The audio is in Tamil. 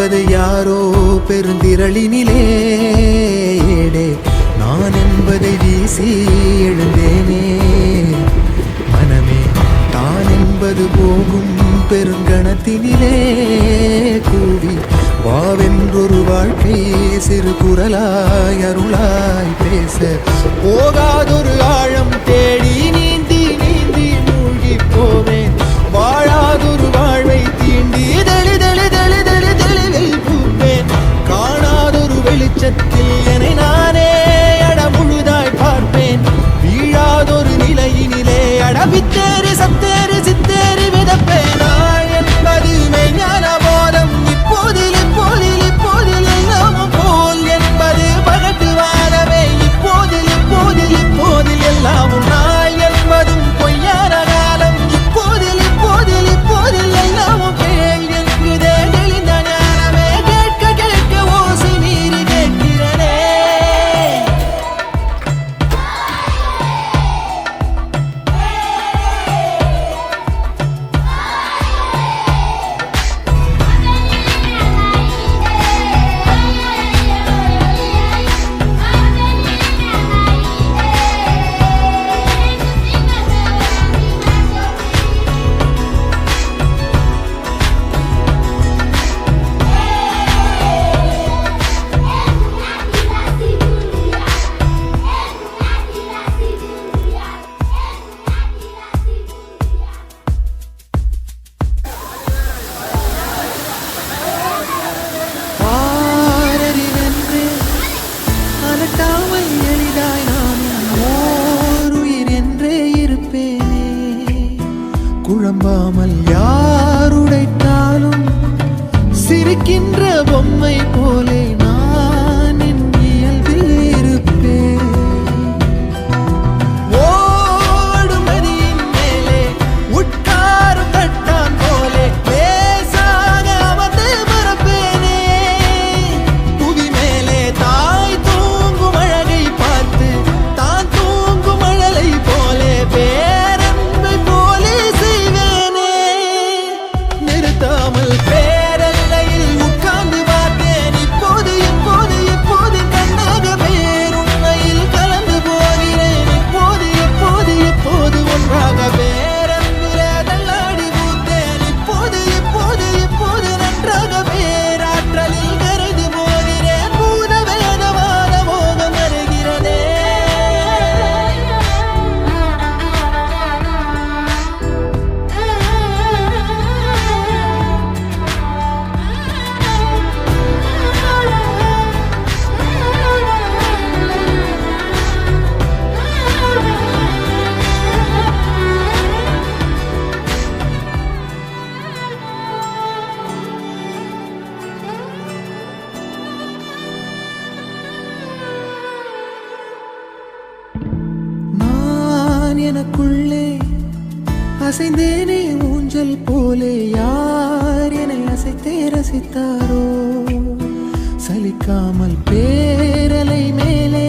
நிற்பது யாரோ பெருந்திரளினிலே ஏடே நான் என்பதை வீசி எழுந்தேனே மனமே தான் என்பது போகும் பெருங்கணத்தினிலே கூவி வாவென்றொரு வாழ்க்கை சிறு குரலாய் அருளாய் பேச போகாதொரு ஆழம் தேடி நீந்தி நீந்தி மூழ்கி போவேன் வாழாதொரு வாழ்வை தீண்டி தெளிவில் பூப்பேன் காணாதொரு வெளிச்சத்தில் என்னை நானே அடமுழுதாய் பார்ப்பேன் வீழாதொரு நிலையினிலே அடவித்தேறி சத்தேறி சித்தேறி விதப்பேன் என்பது மெய்ஞான போதம் இப்போதில் இப்போதில் இப்போதில் எல்லாமும் போல் என்பது பகட்டுவானமே இப்போதில் இப்போதில் இப்போதில் எல்லாமும் நாள் என்பதும் பொய்யான காலம் இப்போதில் இப்போதில் இப்போதில் எல்லாமும் கேள் என்குதே தெளிந்த ஞானமே கேட்க கேட்க ஓசை மீறி கேட்கிறனே அலட்டாமல் எளிதாய் நானும் ஓருயிர் என்றே இருப்பேனே குழம்பாமல் யாருடைத்தாலும் சிரிக்கின்ற பொம்மை போலே நான் என் இயல்பில் இருப்பேன் ஓடும் நதியின் மேலே உட்காரும் தட்டான் போலே லேசாக அமர்ந்து மறப்பேனே புவி மேலே தாய் தூங்கும் அழகை பார்த்து தான் தூங்கும் அழலை போலே பேரன்பை போலே செய்வேனே நிறுத்தாமல் பேரல்லையில் உட்கார்ந்து பார்த்தேன் இப்போது இப்போது இப்போது கண்ணாக பேருண்மையில் கலந்து போகிறேன் இப்போது இப்போது இப்போது ஒன்றாக பேரன்பிலே தள்ளாடி பூத்தேன் இப்போது இப்போது இப்போது நன்றாக பேராற்றலில் கரைந்து போகிறேன் பூத வேதவாத மோகம் வருகிறதே நான் எனக்குள்ளே அசைந்தேனே ஊஞ்சல் போலே யார் என்னை அசைத்தே ரசித்தாரோ சலிக்காமல் பேரலை மேலே